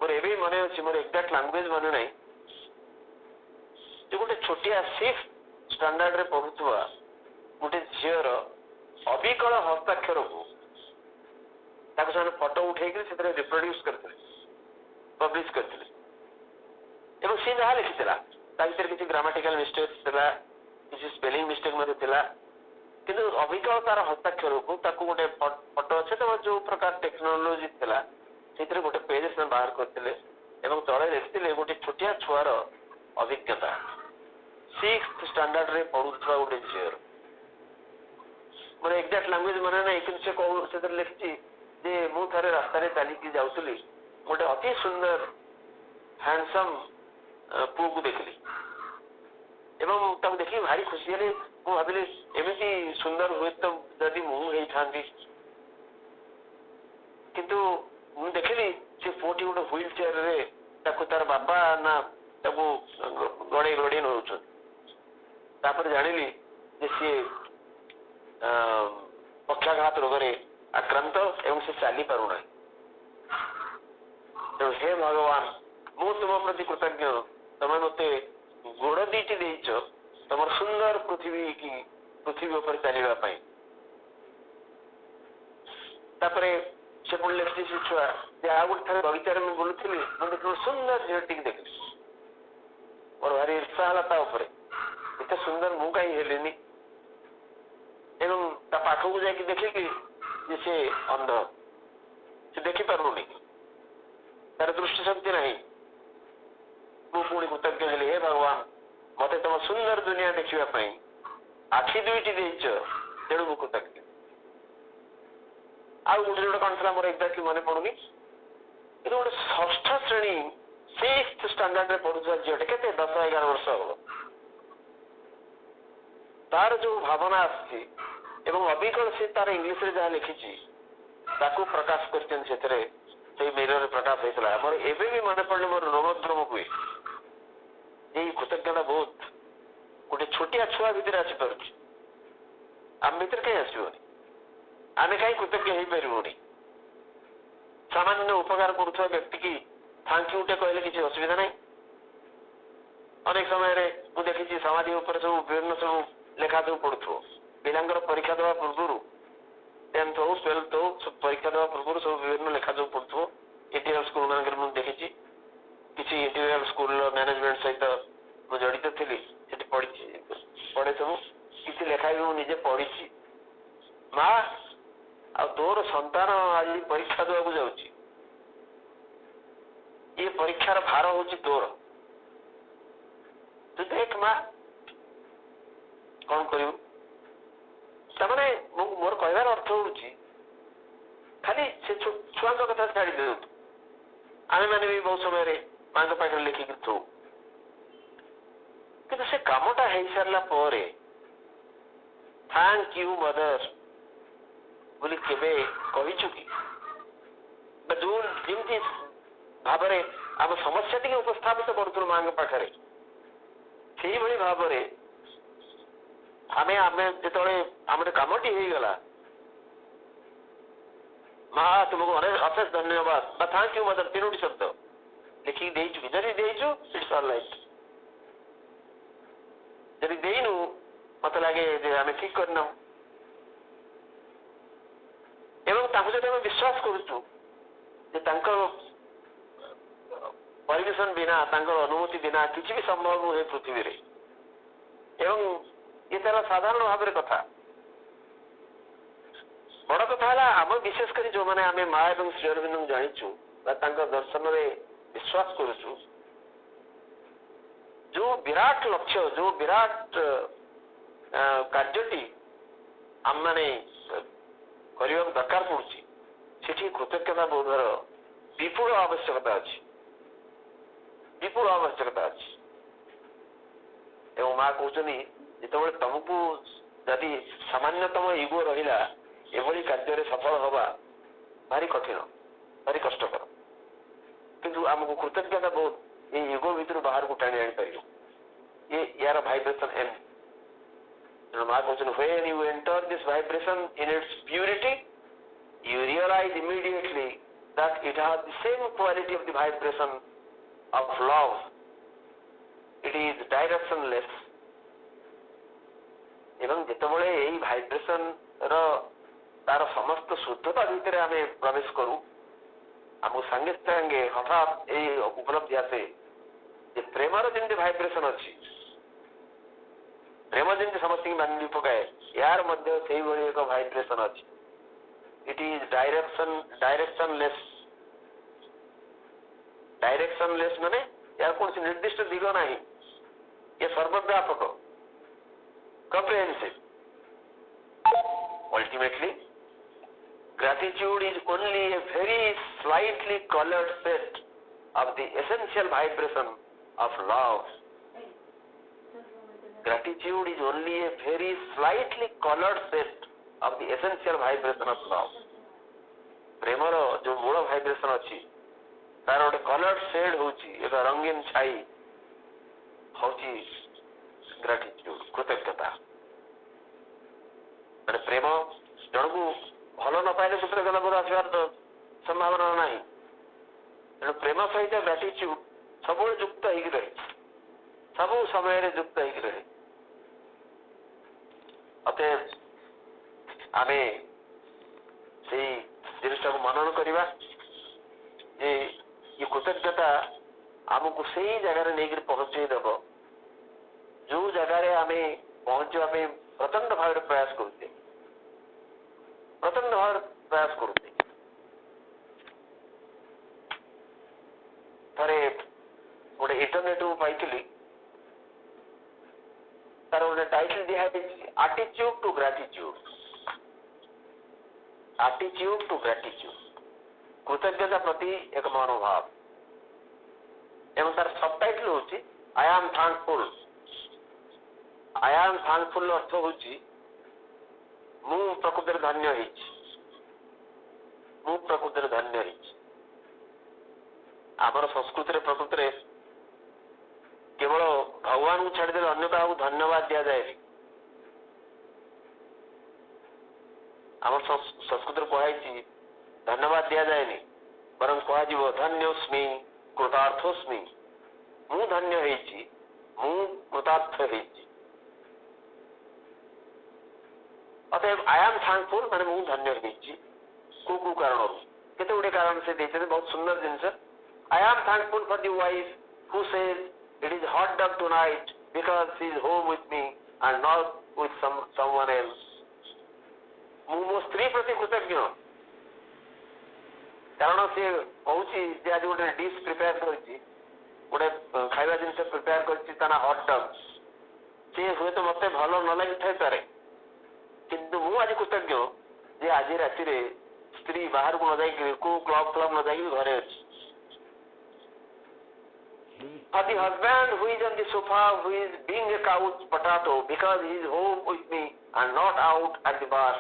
मोर एबे मने अछि मोर एग्जैक्ट लैंग्वेज मने नै जो गोटे छोटिया 6th स्टैंडर्ड रे पढुथुवा गोटे झियर अविकल हस्ताक्षर को ताको से फोटो उठे के सेतरे रिप्रोड्यूस करथिले पब्लिश करथिले एवं से जहा लिखितला ता भीतर किछि ग्रामेटिकल मिस्टेक्स थिला किछि स्पेलिंग मिस्टेक मध्ये थिला किंतु अविकल तार हस्ताक्षर को ताको गोटे फोटो अछि तो जो प्रकार टेक्नोलॉजी थिला सेतरे गोटे पेज से बाहर करथिले एवं तळे लिखितले गोटे छोटिया छुआर अभिज्ञता 6th स्टैंडर्ड रे पढुथुवा गोटे झियर मोर एग्जैक्ट लैंग्वेज मने नै किंतु से को सेतरे लिखिछि जे मु थरे रास्ता रे चली की जाउतली गोटे अति सुंदर हैंडसम पु को देखली एवं तब देखि भारी खुशी हेली मु भाबिली एमिति सुंदर हुए तो जदि मु हेई थांती किंतु मु देखली से फोटी गोटे व्हील चेयर रे ताको तार बाबा ना ताको गड़े गड़े नउछ तापर जानिली जे से पक्षाघात रोग रे आक्रांत एवं से चली पारु ना तो हे भगवान मु तुम प्रति कृतज्ञ तमे मते गोड़ दीटी देइछ तमर सुंदर पृथ्वी ऊपर चलवा पाई तापरे से पुण लिखि से छुआ जे आ गोटे थरे बगीचार में बुलुथिली मैं देखि सुंदर झीलटी देखली और भारी ईर्षा हला ता ऊपर एते सुंदर मु काई हेलिनी एवं ता पाखो को जाके देखिली जे से अंध से देखि पारुनी तार दृष्टि शक्ति नहीं मु पुणी कृतज्ञ हेली हे भगवान मते तुम सुंदर दुनिया देखिबा पई आखि दुईटी देइछ तेणु मु कृतज्ञ आ गोटे जोटे कौन था मोर एक्जाक्टली मन पड़ुनी ये गोटे 6th श्रेणी 6th स्टैंडर्ड रे पढ़ुवा झीटे केते 10-11 वर्ष हो तार जो भावना आसी एवं अविकल से तार इंग्लिश रे जहा लिखिछि ताकू प्रकाश करछन सेतरे से मेरर रे प्रकाश हेतला मोर एबे भी मन पड़ले मोर रोमद्रम हुए ये कृतज्ञता बहुत गोटे छोटिया छुआ भीतर आसी पारुछि आम भीतर कहीं आसबनी आमे कहीं कृतज्ञ हो पारे सामान्य उपकार करुवा व्यक्ति की थैंक यू कहले किसी असुविधा नहीं अनेक समय मुझे देखी समाधि उपर सब विभिन्न सब लेखा सब पड़ू पिलांर परीक्षा देवा पूर्व 10th हो 12th हो सब परीक्षा देवा पूर्व सब विभिन्न लेखा सब पड़ू इंटीरियर स्कूल मान देखी किसी इंटीरियर स्कूल मैनेजमेंट सहित मुझे जड़ित थी पढ़े सब किसी लेखा भी मुझे पढ़ी माँ आ तोर संतान आज परीक्षा देवाक जाऊँगी ये परीक्षार भार हूँ तोर तू देख माँ कौन करू तमाने मोर कहवार अर्थ हूँ खाली से छुआ कथा छाड़ी दिंतु आम मैंने भी बहुत समय माँ पाखे लिखिक थू कि से कामटा हो सारा पर थैंक यू मदर बोली केबे कहिछु कि जो जिमती भाबरे आम समस्या टी उपस्थापित करूँ माँ पाखे से भाई भाव आमे आमे जो आम कामटी हो गला माँ तुमको अशेष धन्यवाद थैंक यू मदर 3टी शब्द लिखिक देचु जदि देचु इट्स ऑल राइट जदि देनु मत लगे आम ठीक करना एवं जो विश्वास करुचु परमिशन बिना अनुमति बिना किसी भी संभव नुहे पृथ्वी रे एवं ये तार साधारण भाव कथा बड़ कथा है आम विशेषकर जो मैंने आम माँ और श्री अरविंद जाचु दर्शन रे विश्वास करुचु जो विराट लक्ष्य जो विराट कार्यटी आम मैंने करने दरकार पड़ी सेठी कृतज्ञता बोधर विपुल आवश्यकता अच्छी विपुल आवश्यकता अच्छी एवं माँ कहते जो तुमको जदि सामान्यतम इगो रहा एभली कार्य सफल हवा भारी कठिन भारी कष्टकर किंतु आमको कृतज्ञता बहुत ये इगो भीतर बाहर को टाणी आनीपर ये यार भाइब्रेशन एम माँ कहते when you enter this vibration in its purity you realize immediately that it has the same quality of the vibration of love. It is directionless. এবং যেতବେଳେ এই ভাইব্রেশন ର ତାର ସମସ୍ତ ଶୁଦ୍ଧତା ଭିତରେ ଆମେ ପ୍ରବେଶ କରୁ ଆମକୁ ସାଙ୍ଗେ ସାଙ୍ଗେ ହଠାତ୍ ଏଇ ଉପଲବ୍ଧି ଆସେ ଯେ ପ୍ରେମର ଯେମିତି ଭାଇବ୍ରେସନ ଅଛି, ପ୍ରେମ ଯେମିତି ସମସ୍ତଙ୍କୁ ବାନ୍ଧି ପକାଏ, ୟାର ମଧ୍ୟ ସେଇଭଳି ଏକ ଭାଇବ୍ରେସନ ଅଛି। ଇଟ୍ ଇଜ ଡାଇରେକ୍ସନଲେସ୍। ଡାଇରେକ୍ସନଲେସ୍ ମାନେ ୟାର କୌଣସି ନିର୍ଦ୍ଦିଷ୍ଟ ଦିଗ ନାହିଁ, ଇଏ ସର୍ବବ୍ୟାପକ, comprehensive. Ultimately, gratitude is only a very slightly colored set of the essential vibration of love. Gratitude is only a very slightly colored set of the essential vibration of love. ପ୍ରେମର ଯୋଉ ମୂଳ ଭାଇବ୍ରେସନ ଅଛି ତାର ଗୋଟେ coloured shed ହଉଛି, ଏକ ରଙ୍ଗୀନ ଛାଇ ହଉଛି ଗ୍ରାଟିଚ୍ୟୁଡ, କୃତଜ୍ଞତା। ମାନେ ପ୍ରେମ ଜଣକୁ ଭଲ ନ ପାଇଲେ କୃତଜ୍ଞତା ବୋଧ ଆସିବାର ସମ୍ଭାବନା ନାହିଁ। ତେଣୁ ପ୍ରେମ ସହିତ ଗ୍ରାଟିଚ୍ୟୁଡ ସବୁବେଳେ ଯୁକ୍ତ ହେଇକି ରହେ, ସବୁ ସମୟରେ ଯୁକ୍ତ ହେଇକି ରହେ। ଅତଏବ ଆମେ ସେଇ ଜିନିଷଟାକୁ ମନନ କରିବା ଯେ ଏ କୃତଜ୍ଞତା ଆମକୁ ସେଇ ଜାଗାରେ ନେଇକରି ପହଞ୍ଚେଇ ଦେବ ଯୋଉ ଜାଗାରେ ଆମେ ପହଞ୍ଚିବା ପାଇଁ ପ୍ରଚଣ୍ଡ ଭାବରେ ପ୍ରୟାସ କରୁଛେ, ପ୍ରଚଣ୍ଡ ଭାବରେ ପ୍ରୟାସ କରୁଛେ। ଥରେ ଗୋଟେ ଇଣ୍ଟରନେଟରୁ ପାଇଥିଲି, ତାର ଗୋଟେ ଟାଇଟଲ ଦିଆଯାଇଛି ଆଟିଚ୍ୟୁଡ ଟୁ ଗ୍ରାଟିଚ୍ୟୁଡ। ଆଟିଚ୍ୟୁଡ ଟୁ ଗ୍ରାଟିଚ୍ୟୁଡ, କୃତଜ୍ଞତା ପ୍ରତି ଏକ ମନୋଭାବ। ଏବଂ ତାର ସବଟାଇଟଲ ହଉଛି ଆଇ ଆମ୍ ଥ୍ୟାଙ୍କଫୁଲ। ଆଇ ଆମ୍ ଥ୍ୟାଙ୍କଫୁଲ ଅର୍ଥ ହଉଛି ମୁଁ ପ୍ରକୃତରେ ଧନ୍ୟ ହେଇଛି, ମୁଁ ପ୍ରକୃତରେ ଧନ୍ୟ ହେଇଛି। ଆମର ସଂସ୍କୃତିରେ ପ୍ରକୃତରେ କେବଳ ଭଗବାନଙ୍କୁ ଛାଡ଼ିଦେଲେ ଅନ୍ୟ କାହାକୁ ଧନ୍ୟବାଦ ଦିଆଯାଏନି। ଆମର ସଂସ୍କୃତିରେ କୁହାଯାଇଛି ଧନ୍ୟବାଦ ଦିଆଯାଏନି, ବରଂ କୁହାଯିବ ଧନ୍ୟୋସ୍ମି କୃତାର୍ଥୋସ୍ମି। ମୁଁ ଧନ୍ୟ ହେଇଛି, ମୁଁ କୃତାର୍ଥ ହେଇଛି। ଅତଏବ ଆଇ ଆମ୍ ଥ୍ୟାଙ୍କଫୁଲ ମାନେ ମୁଁ ଧନ୍ୟ ହେଇଛି। କୋଉ କୋଉ କାରଣରୁ, କେତେ ଗୁଡେ କାରଣ ସେ ଦେଇଛନ୍ତି, ବହୁତ ସୁନ୍ଦର ଜିନିଷ। I am thankful for the wife who says it is hot dog tonight because she is home with me and not with someone else. ମୁଁ ମୋ ସ୍ତ୍ରୀ ପ୍ରତି କୃତଜ୍ଞ, କାରଣ ସେ କହୁଛି ଯେ ଆଜି ଗୋଟେ ଡିସ୍ ପ୍ରିପେୟାର କରିଛି, ଗୋଟେ ଖାଇବା ଜିନିଷ ପ୍ରିପେୟାର କରିଛି, ତା ନା ହଟ୍ ଡଗ୍। ସେ ହୁଏତ ମତେ ଭଲ ନ ଲାଗିଥାଇପାରେ, କିନ୍ତୁ ମୁଁ ଆଜି କୃତଜ୍ଞ ଯେ ଆଜି ରାତିରେ ସ୍ତ୍ରୀ ବାହାରକୁ ନ ଯାଇକି, କୋଉ କ୍ଲବ ନ ଯାଇକି ଘରେ ଅଛି। For the husband who is on the sofa, who is being a couch potato because he is home with me and not out at the bar.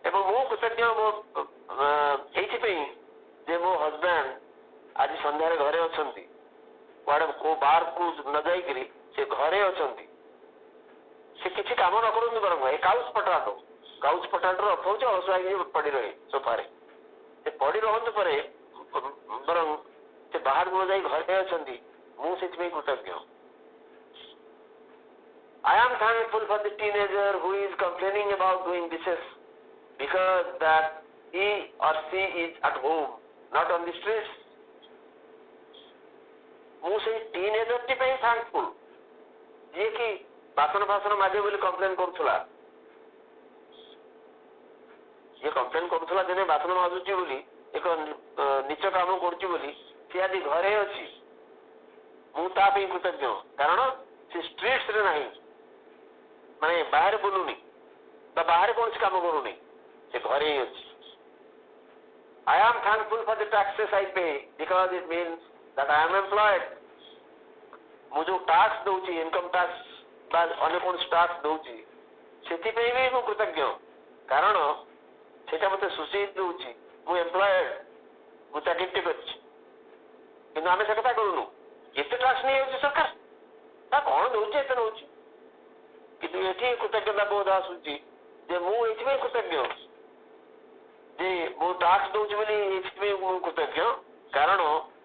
ଏବଂ ମୁଁ କୃତଜ୍ଞ ଏଇଥିପାଇଁ ଯେ ମୋ ହଜବ୍ୟାଣ୍ଡ ଆଜି ସନ୍ଧ୍ୟାରେ ଘରେ ଅଛନ୍ତି, କୁଆଡେ କୋଉ ବାରକୁ ନ ଯାଇକିରି ସେ ଘରେ ଅଛନ୍ତି। ସେ କିଛି କାମ ନ କରନ୍ତୁ ବରଂ ଏ କାଉଚ ପଟାଟୋ, କାଉଚ ପଟାଟୋର ଅର୍ଥ ହଉଛି ଅଳସୁଆ ହେଇକି ପଡି ରହେ ସୋଫାରେ। ସେ ପଡି ରହନ୍ତୁ ପରେ ବରଂ ସେ ବାହାରକୁ ନ ଯାଇ ଘରେ ଅଛନ୍ତି, ମୁଁ ସେଥିପାଇଁ କୃତଜ୍ଞ। I am thankful for the teenager who is complaining about doing dishes because that he or she is at home, not on the streets. ମୁଁ ସେଇ ଟିନେଜରଟି ପାଇଁ ଥ୍ୟାଙ୍କଫୁଲ ଯିଏକି ବାସନ ଫାସନ ମାଜେ ବୋଲି କମ୍ପ୍ଲେନ କରୁଥିଲା। ଯିଏ କମ୍ପ୍ଲେନ କରୁଥିଲା ଦିନେ ବାସନ ମାଜୁଛି ବୋଲି, ଏକ ନିଚ କାମ କରୁଛି ବୋଲି, ସେ ଆଜି ଘରେ ଅଛି। ମୁଁ ତା ପାଇଁ କୃତଜ୍ଞ, କାରଣ ସେ ଷ୍ଟ୍ରିଟ୍ସରେ ନାହିଁ, ମାନେ ବାହାରେ ବୁଲୁନି ବା ବାହାରେ କୌଣସି କାମ କରୁନି, ସେ ଘରେ ହିଁ ଅଛି। I am thankful for the taxes I pay because it means that I am employed. ମୁଁ ଯୋଉ ଟାକ୍ସ ଦଉଛି, ଇନକମ ଟାକ୍ସ ବା ଅନ୍ୟ କୌଣସି ଟାକ୍ସ ଦଉଛି, ସେଥିପାଇଁ ବି ମୁଁ କୃତଜ୍ଞ, କାରଣ ସେଇଟା ମତେ ସୂଚେଇ ଦଉଛି ମୁଁ ଏମ୍ପ୍ଲଏଡ, ମୁଁ ଚାକିରିଟେ କରିଛି। କିନ୍ତୁ ଆମେ ସେ କଥା କରୁନୁ। ଏତେ ଟାକ୍ସ ନେଇଯାଉଛି ସରକାର, ନା କଣ ଦଉଛି ଏତେ ନଉଛି। କିନ୍ତୁ ଏଠି କୃତଜ୍ଞତା ବୋଧ ଆସୁଛି ଯେ ମୁଁ ଏଇଥିପାଇଁ କୃତଜ୍ଞ ଯେ ମୁଁ ଟାକ୍ସ ଦଉଛି ବୋଲି ଏଇଥିପାଇଁ ମୁଁ କୃତଜ୍ଞ କାରଣ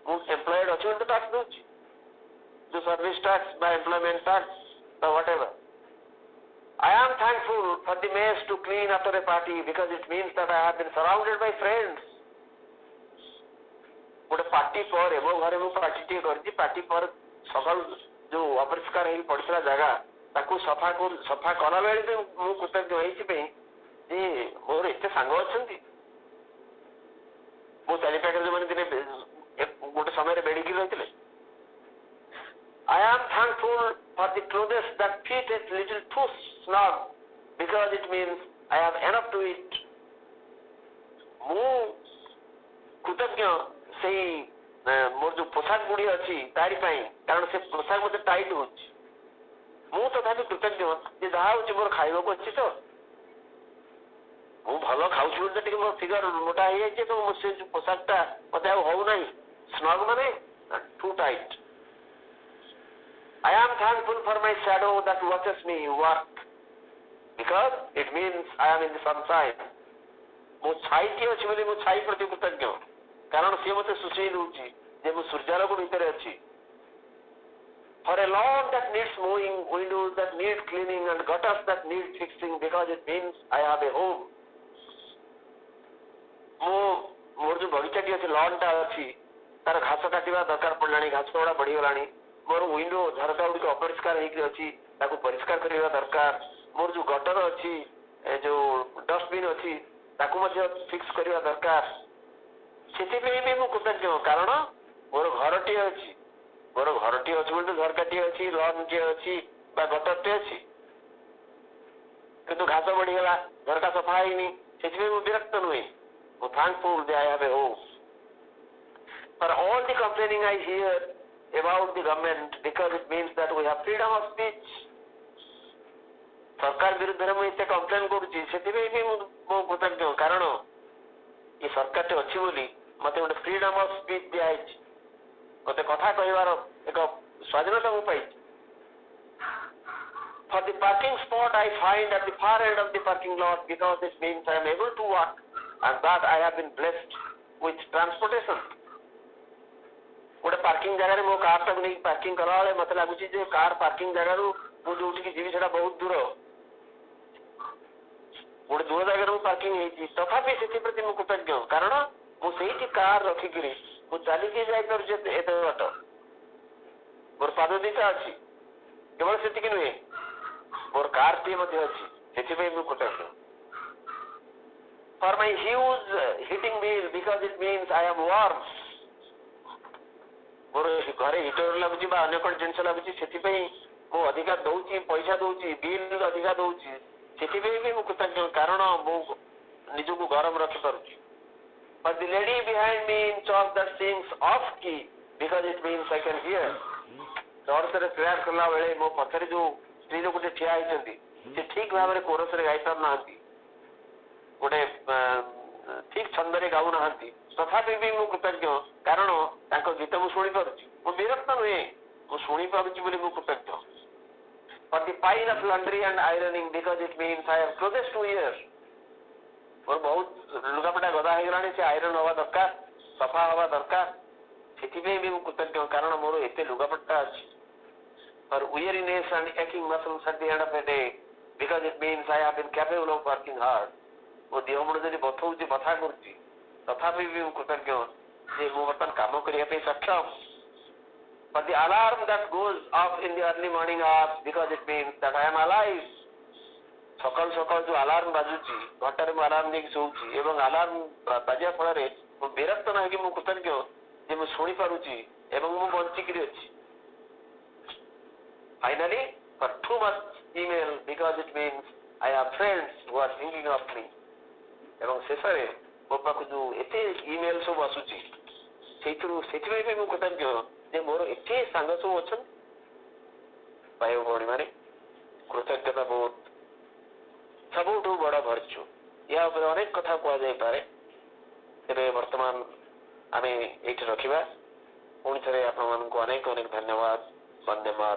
ମୁଁ ଏମ୍ପ୍ଲଏଡ୍ ଅଛି ବୋଲି ତ ଟାକ୍ସ ଦଉଛି ଯୋଉ ସର୍ଭିସ ଟାକ୍ସ ବା ଏମ୍ପ୍ଲୟମେଣ୍ଟ ଟାକ୍ସ ବା what ever I am thankful for the mess to clean after a party because it means that I have been surrounded by friends. ଗୋଟେ ପାର୍ଟି ପରେ ମୋ ଘରେ ମୁଁ ପାର୍ଟି ଟିକେ କରିଛି ପାର୍ଟି ପରେ ସକାଳୁ ଯୋଉ ଅପରିଷ୍କାର ହେଇକି ପଡିଥିଲା ଜାଗା ତାକୁ ସଫା କଲା ବେଳେ ବି ମୁଁ କୃତଜ୍ଞ ଏଇଥିପାଇଁ ଯେ ମୋର ଏତେ ସାଙ୍ଗ ଅଛନ୍ତି ମୋ ଚାରି ପାଖରେ ଯୋଉମାନେ ଦିନେ ଗୋଟେ ସମୟରେ ବେଡ଼ିକି ରହିଥିଲେ I am thankful for the clothes that fit a little too snug because it means I have enough to eat. ମୁଁ କୃତଜ୍ଞ ସେଇ ମୋର ଯୋଉ ପୋଷାକ ଗୁଡି ଅଛି ତାରି ପାଇଁ କାରଣ ସେ ପୋଷାକ ମତେ ଟାଇଟ୍ ହଉଛି ମୁଁ ତଥାପି କୃତଜ୍ଞ ଯେ ଯାହା ହଉଛି ମୋର ଖାଇବାକୁ ଅଛି ତ ମୁଁ ଭଲ ଖାଉଛି ବୋଲି ଟିକେ ମୋ ଫିଗର ମୋଟା ହେଇଯାଇଛି ତ ସେ ଯୋଉ ପୋଷାକଟା ମତେ ଆଉ ହଉନାହିଁ ସ୍ନଗ୍ ମାନେ too tight I am thankful for my shadow that watches me work because it means I am in the sunshine. ମୋ ଛାଇଟି ଅଛି ବୋଲି ମୋ ଛାଇ ପ୍ରତି କୃତଜ୍ଞ କାରଣ ସିଏ ମତେ ସୂଚେଇ ଦଉଛି ଯେ ମୁଁ ସୂର୍ଯ୍ୟାଲୋକ ଭିତରେ ଅଛି for a lawn that needs mowing, windows that need cleaning and gutters that need fixing because it means I have a home. ମୋର ଯୋଉ ବଗିଚାଟି ଅଛି ଲନ୍ ଟା ଅଛି ତାର ଘାସ କାଟିବା ଦରକାର ପଡ଼ିଲାଣି ଘାସ ଗୁଡା ବଢିଗଲାଣି ମୋର ୱିଣ୍ଡୋ ଝରକା ଗୁଡ଼ିକ ଅପରିଷ୍କାର ହେଇକି ଅଛି ତାକୁ ପରିଷ୍କାର କରିବା ଦରକାର ମୋର ଯୋଉ ଗଟର ଅଛି ଯୋଉ ଡଷ୍ଟବିନ୍ ଅଛି ତାକୁ ମଧ୍ୟ ଫିକ୍ସ କରିବା ଦରକାର ସେଥିପାଇଁ ବି ମୁଁ କୃତଜ୍ଞ କାରଣ ମୋର ଘରଟିଏ ଅଛି ବୋଲି ଝରକାଟିଏ ଅଛି ଲନ୍ଟିଏ ଅଛି ବା ଗଟରଟିଏ ଅଛି କିନ୍ତୁ ଘାସ ବଢିଗଲା ଝରକା ସଫା ହେଇନି ସେଥିପାଇଁ ମୁଁ ବିରକ୍ତ ନୁହେଁ ମୁଁ thankful that I have a home for all the complaining I hear about the government because it means that we have freedom of speech. सरकार विरुद्ध में इतने कंप्लेन करुच्ची से मो कृतज्ञ कारण ये सरकार अच्छी बोली मत गोटे फ्रीडम ऑफ स्पीच दिखाई मत कथा कहवार एक स्वाधीनता मु पाई for the parking spot I find at the far end of the parking lot because it means I am able to walk and that I have been blessed with transportation. गोटे parking जगह मो car टाक नहीं parking कला बेले मत लगुच car parking जगह मुझे जीवी से बहुत दूर गोटे दूर जगह पार्किंग तथापि से कृतज्ञ कारण मुझे कार रखिक चलिकी जाते बाट मोर पाद दीटा अच्छी केवल से नुहे मोर कार टी अच्छी से कृतज्ञ for my huge heating bill because it means I am warm more घरे हिटर लगुच अन्य कौन जिन लगुच से अधिका दौची पैसा दौची बिल अधिका दौची से कृतज्ञ कारण मुझको गरम रखी party but the lady behind me in church that sings off key because it means I can hear church रे प्रेयर करला बेले मो पथरे जो स्त्री लोग गोटे ठिया होइछंती से ठीक भाव में कोरस रे गाई पार नाहंती गोटे ठीक छंद रे गाउ नाहंती तथापि भी मु कृतज्ञ कारण तांको गीत मु सुनी पारुची मु विरक्त नुहे मु सुनी पारुची बोली मु कृतज्ञ for the pile of laundry and ironing because it means I have clothes to wear और बहुत लुगापटा गदा हो गलानी से आयरन हवा दरकार सफा हवा दरकार से भी कृतज्ञ कारण मोर एत लुगापटा अच्छी for weariness and aching muscles at the end of the day because it means I have been capable of working hard वो देह मुड़ जब बथौची बथा करुच्ची तथापि भी कृतज्ञ जे मु बर्तमान काम करने सक्षम for the alarm that goes off in the early morning hours because it means that I am alive सकाल सकाल जो अलार्म बाजुची घंटे में अलार्म देख शोची एवं अलार्म बाजिया फल विरक्त न हो कृतज्ञ जे मु शुणी पारुची एवं मु बंचिक अच्छी finally for too much email because it means I have friends who are thinking of me एवं शेष में मो पाख जो एते ईमेल सब आसुची से कृतज्ञ जे मोर एते सांग सब अच्छा भाई भौणी मैंने कृतज्ञता बहुत सबुठू बड़ भर्चु या अनेक कथा कहुए तेरे वर्तमान आम ये रखा पुणी थे आप अनेक अनेक धन्यवाद वंदे मातरम।